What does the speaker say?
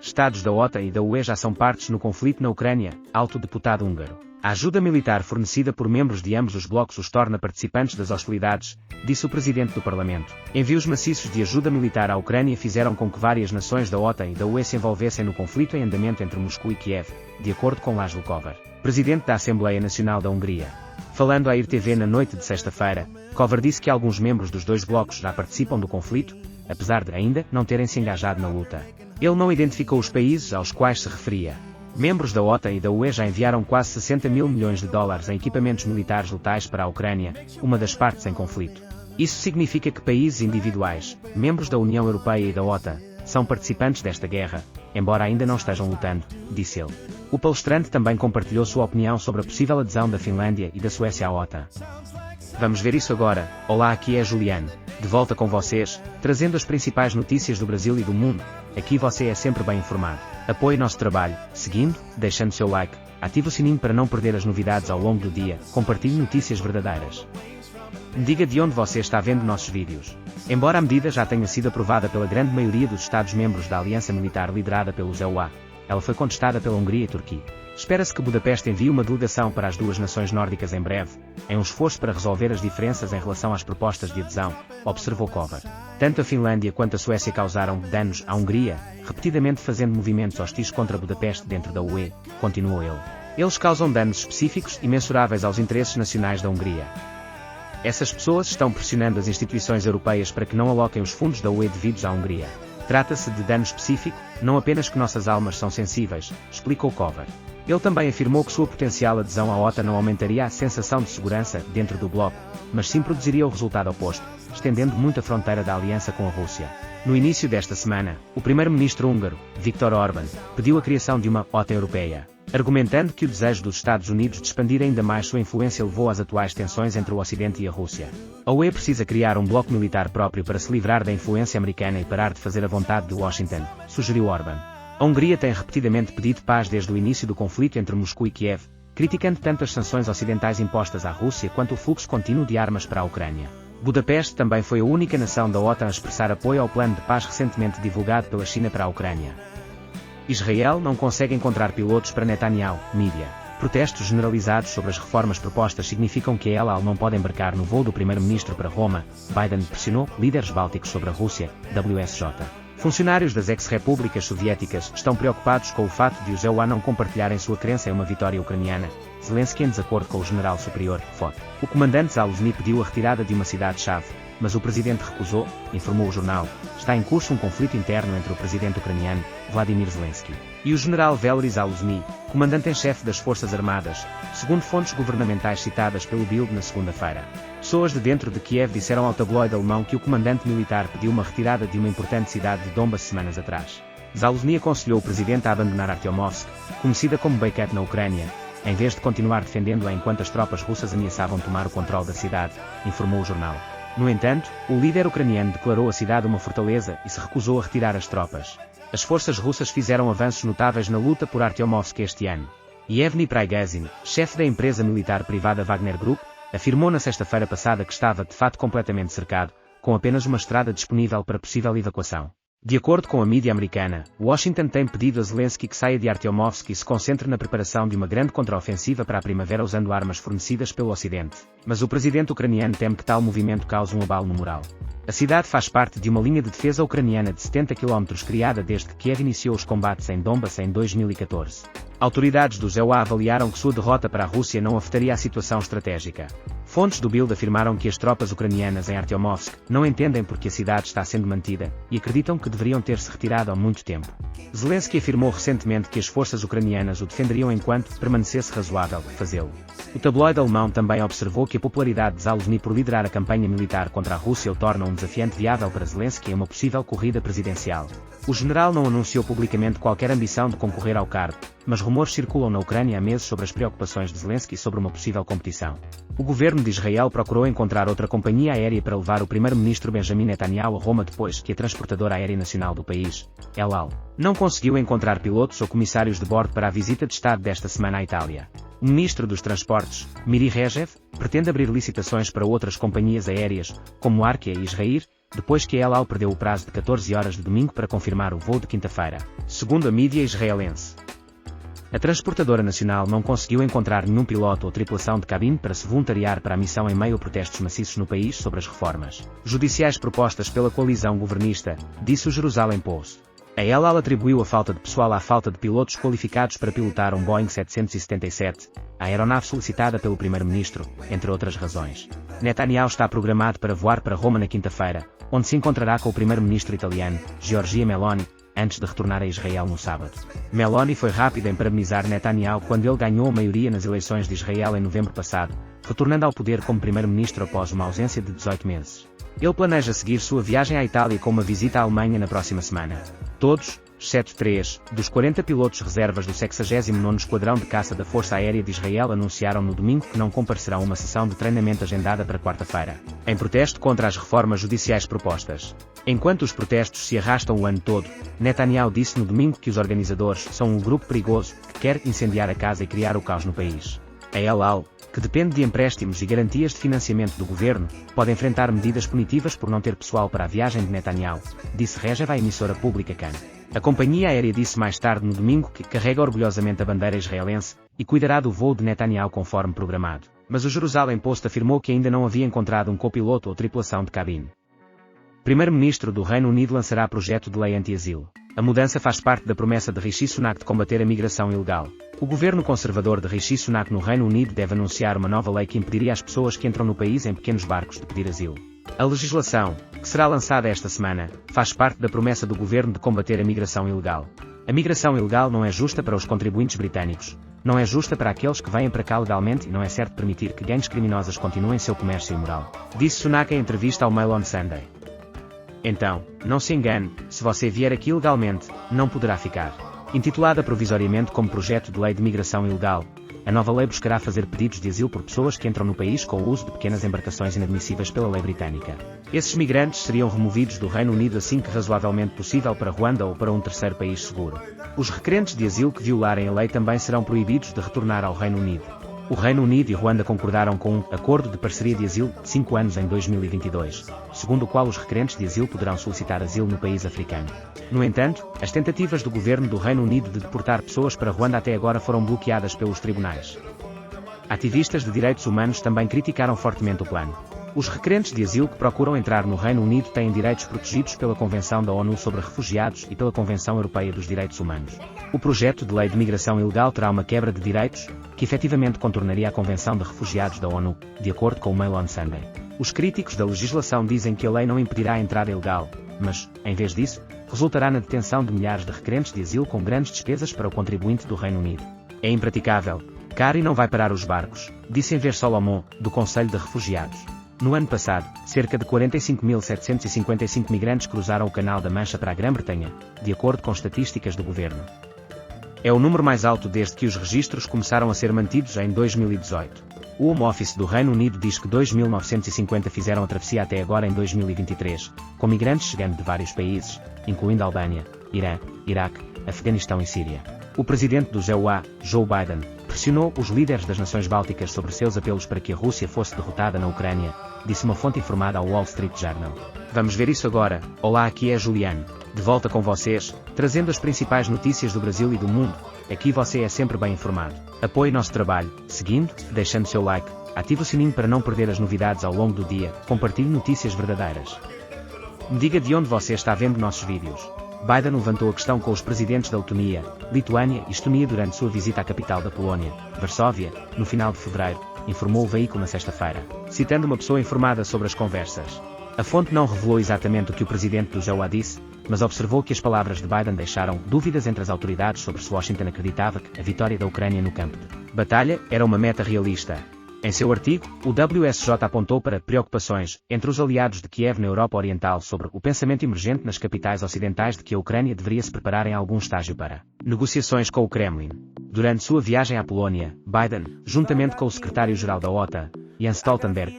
Estados da OTAN e da UE já são partes no conflito na Ucrânia, alto deputado húngaro. A ajuda militar fornecida por membros de ambos os blocos os torna participantes das hostilidades, disse o presidente do Parlamento. Envios maciços de ajuda militar à Ucrânia fizeram com que várias nações da OTAN e da UE se envolvessem no conflito em andamento entre Moscou e Kiev, de acordo com Laszlo Kovar, presidente da Assembleia Nacional da Hungria. Falando à RTV na noite de sexta-feira, Kovar disse que alguns membros dos dois blocos já participam do conflito, apesar de ainda não terem se engajado na luta. Ele não identificou os países aos quais se referia. Membros da OTAN e da UE já enviaram quase 60 mil milhões de dólares em equipamentos militares letais para a Ucrânia, uma das partes em conflito. Isso significa que países individuais, membros da União Europeia e da OTAN, são participantes desta guerra, embora ainda não estejam lutando, disse ele. O palestrante também compartilhou sua opinião sobre a possível adesão da Finlândia e da Suécia à OTAN. Vamos ver isso agora. Olá, aqui é Juliano, de volta com vocês, trazendo as principais notícias do Brasil e do mundo. Aqui você é sempre bem informado. Apoie nosso trabalho, seguindo, deixando seu like, ative o sininho para não perder as novidades ao longo do dia, compartilhe notícias verdadeiras. Me diga de onde você está vendo nossos vídeos. Embora a medida já tenha sido aprovada pela grande maioria dos Estados-membros da aliança militar liderada pelos EUA, ela foi contestada pela Hungria e Turquia. Espera-se que Budapeste envie uma delegação para as duas nações nórdicas em breve, em um esforço para resolver as diferenças em relação às propostas de adesão, observou Kovar. Tanto a Finlândia quanto a Suécia causaram danos à Hungria, repetidamente fazendo movimentos hostis contra Budapeste dentro da UE, continuou ele. Eles causam danos específicos e mensuráveis aos interesses nacionais da Hungria. Essas pessoas estão pressionando as instituições europeias para que não aloquem os fundos da UE devidos à Hungria. Trata-se de dano específico, não apenas que nossas almas são sensíveis, explicou Kovar. Ele também afirmou que sua potencial adesão à OTAN não aumentaria a sensação de segurança dentro do bloco, mas sim produziria o resultado oposto, estendendo muito a fronteira da aliança com a Rússia. No início desta semana, o primeiro-ministro húngaro, Viktor Orbán, pediu a criação de uma OTAN europeia, argumentando que o desejo dos Estados Unidos de expandir ainda mais sua influência levou às atuais tensões entre o Ocidente e a Rússia. A UE precisa criar um bloco militar próprio para se livrar da influência americana e parar de fazer a vontade de Washington, sugeriu Orbán. A Hungria tem repetidamente pedido paz desde o início do conflito entre Moscou e Kiev, criticando tanto as sanções ocidentais impostas à Rússia quanto o fluxo contínuo de armas para a Ucrânia. Budapeste também foi a única nação da OTAN a expressar apoio ao plano de paz recentemente divulgado pela China para a Ucrânia. Israel não consegue encontrar pilotos para Netanyahu, mídia. Protestos generalizados sobre as reformas propostas significam que a El Al não pode embarcar no voo do primeiro-ministro para Roma. Biden pressionou líderes bálticos sobre a Rússia, WSJ. Funcionários das ex-repúblicas soviéticas estão preocupados com o fato de os EUA não compartilharem sua crença em uma vitória ucraniana. Zelensky em desacordo com o general superior, FOT. O comandante Zaluzny pediu a retirada de uma cidade-chave, mas o presidente recusou, informou o jornal. Está em curso um conflito interno entre o presidente ucraniano, Vladimir Zelensky, e o general Valery Zaluzny, comandante-em-chefe das Forças Armadas, segundo fontes governamentais citadas pelo Bild na segunda-feira. Pessoas de dentro de Kiev disseram ao tabloide alemão que o comandante militar pediu uma retirada de uma importante cidade de Donbas semanas atrás. Zaluzny aconselhou o presidente a abandonar Artyomovsk, conhecida como Bakhmut na Ucrânia, em vez de continuar defendendo-a enquanto as tropas russas ameaçavam tomar o controle da cidade, informou o jornal. No entanto, o líder ucraniano declarou a cidade uma fortaleza e se recusou a retirar as tropas. As forças russas fizeram avanços notáveis na luta por Artyomovsk este ano. Yevgeny Prigozhin, chefe da empresa militar privada Wagner Group, afirmou na sexta-feira passada que estava de fato completamente cercado, com apenas uma estrada disponível para possível evacuação. De acordo com a mídia americana, Washington tem pedido a Zelensky que saia de Artyomovsk e se concentre na preparação de uma grande contraofensiva para a primavera usando armas fornecidas pelo Ocidente. Mas o presidente ucraniano teme que tal movimento cause um abalo no moral. A cidade faz parte de uma linha de defesa ucraniana de 70 km criada desde que Kiev iniciou os combates em Donbas em 2014. Autoridades do EUA avaliaram que sua derrota para a Rússia não afetaria a situação estratégica. Fontes do Bild afirmaram que as tropas ucranianas em Artyomovsk não entendem porque a cidade está sendo mantida e acreditam que deveriam ter-se retirado há muito tempo. Zelensky afirmou recentemente que as forças ucranianas o defenderiam enquanto permanecesse razoável fazê-lo. O tabloide alemão também observou que a popularidade de Zaluzny por liderar a campanha militar contra a Rússia o torna um desafiante viável para Zelensky em uma possível corrida presidencial. O general não anunciou publicamente qualquer ambição de concorrer ao cargo, mas rumores circulam na Ucrânia há meses sobre as preocupações de Zelensky sobre uma possível competição. O governo de Israel procurou encontrar outra companhia aérea para levar o primeiro-ministro Benjamin Netanyahu a Roma depois que a transportadora aérea nacional do país, El Al, não conseguiu encontrar pilotos ou comissários de bordo para a visita de Estado desta semana à Itália. O ministro dos Transportes, Miri Regev, pretende abrir licitações para outras companhias aéreas, como Arkia e Israel, depois que a El Al perdeu o prazo de 14 horas de domingo para confirmar o voo de quinta-feira, segundo a mídia israelense. A transportadora nacional não conseguiu encontrar nenhum piloto ou tripulação de cabine para se voluntariar para a missão em meio a protestos maciços no país sobre as reformas judiciais propostas pela coalizão governista, disse o Jerusalem Post. A El Al atribuiu a falta de pessoal à falta de pilotos qualificados para pilotar um Boeing 777, a aeronave solicitada pelo primeiro-ministro, entre outras razões. Netanyahu está programado para voar para Roma na quinta-feira, onde se encontrará com o primeiro-ministro italiano, Giorgia Meloni, antes de retornar a Israel no sábado. Meloni foi rápida em parabenizar Netanyahu quando ele ganhou a maioria nas eleições de Israel em novembro passado, retornando ao poder como primeiro-ministro após uma ausência de 18 meses. Ele planeja seguir sua viagem à Itália com uma visita à Alemanha na próxima semana. Todos, exceto 3, dos 40 pilotos reservas do 69º Esquadrão de Caça da Força Aérea de Israel anunciaram no domingo que não comparecerão a uma sessão de treinamento agendada para quarta-feira, em protesto contra as reformas judiciais propostas. Enquanto os protestos se arrastam o ano todo, Netanyahu disse no domingo que os organizadores são um grupo perigoso que quer incendiar a casa e criar o caos no país. A El Al, que depende de empréstimos e garantias de financiamento do governo, pode enfrentar medidas punitivas por não ter pessoal para a viagem de Netanyahu, disse Regev à emissora pública Kan. A companhia aérea disse mais tarde no domingo que carrega orgulhosamente a bandeira israelense e cuidará do voo de Netanyahu conforme programado. Mas o Jerusalem Post afirmou que ainda não havia encontrado um copiloto ou tripulação de cabine. Primeiro-ministro do Reino Unido lançará projeto de lei anti-asilo. A mudança faz parte da promessa de Rishi Sunak de combater a migração ilegal. O governo conservador de Rishi Sunak no Reino Unido deve anunciar uma nova lei que impediria às pessoas que entram no país em pequenos barcos de pedir asilo. A legislação, que será lançada esta semana, faz parte da promessa do governo de combater a migração ilegal. A migração ilegal não é justa para os contribuintes britânicos, não é justa para aqueles que vêm para cá legalmente e não é certo permitir que gangues criminosas continuem seu comércio imoral, disse Sunak em entrevista ao Mail on Sunday. Então, não se engane, se você vier aqui ilegalmente, não poderá ficar. Intitulada provisoriamente como Projeto de Lei de Migração Ilegal, a nova lei buscará fazer pedidos de asilo por pessoas que entram no país com o uso de pequenas embarcações inadmissíveis pela lei britânica. Esses migrantes seriam removidos do Reino Unido assim que razoavelmente possível para Ruanda ou para um terceiro país seguro. Os requerentes de asilo que violarem a lei também serão proibidos de retornar ao Reino Unido. O Reino Unido e Ruanda concordaram com um acordo de parceria de asilo de 5 anos em 2022, segundo o qual os requerentes de asilo poderão solicitar asilo no país africano. No entanto, as tentativas do governo do Reino Unido de deportar pessoas para Ruanda até agora foram bloqueadas pelos tribunais. Ativistas de direitos humanos também criticaram fortemente o plano. Os requerentes de asilo que procuram entrar no Reino Unido têm direitos protegidos pela Convenção da ONU sobre Refugiados e pela Convenção Europeia dos Direitos Humanos. O projeto de lei de migração ilegal terá uma quebra de direitos, que efetivamente contornaria a Convenção de Refugiados da ONU, de acordo com o Mail on Sunday. Os críticos da legislação dizem que a lei não impedirá a entrada ilegal, mas, em vez disso, resultará na detenção de milhares de requerentes de asilo com grandes despesas para o contribuinte do Reino Unido. É impraticável, caro e não vai parar os barcos, disse Enver Solomon, do Conselho de Refugiados. No ano passado, cerca de 45.755 migrantes cruzaram o Canal da Mancha para a Grã-Bretanha, de acordo com estatísticas do governo. É o número mais alto desde que os registros começaram a ser mantidos em 2018. O Home Office do Reino Unido diz que 2.950 fizeram a travessia até agora em 2023, com migrantes chegando de vários países, incluindo Albânia, Irã, Iraque, Afeganistão e Síria. O presidente dos EUA, Joe Biden, pressionou os líderes das nações bálticas sobre seus apelos para que a Rússia fosse derrotada na Ucrânia, disse uma fonte informada ao Wall Street Journal. Vamos ver isso agora. Olá, aqui é Juliano. De volta com vocês, trazendo as principais notícias do Brasil e do mundo. Aqui você é sempre bem informado. Apoie nosso trabalho, seguindo, deixando seu like, ative o sininho para não perder as novidades ao longo do dia, compartilhe notícias verdadeiras. Me diga de onde você está vendo nossos vídeos. Biden levantou a questão com os presidentes da Letónia, Lituânia e Estonia durante sua visita à capital da Polónia, Varsóvia, no final de fevereiro, informou o veículo na sexta-feira, citando uma pessoa informada sobre as conversas. A fonte não revelou exatamente o que o presidente do EUA disse, mas observou que as palavras de Biden deixaram dúvidas entre as autoridades sobre se Washington acreditava que a vitória da Ucrânia no campo de batalha era uma meta realista. Em seu artigo, o WSJ apontou para preocupações entre os aliados de Kiev na Europa Oriental sobre o pensamento emergente nas capitais ocidentais de que a Ucrânia deveria se preparar em algum estágio para negociações com o Kremlin. Durante sua viagem à Polónia, Biden, juntamente com o secretário-geral da OTAN, Jens Stoltenberg,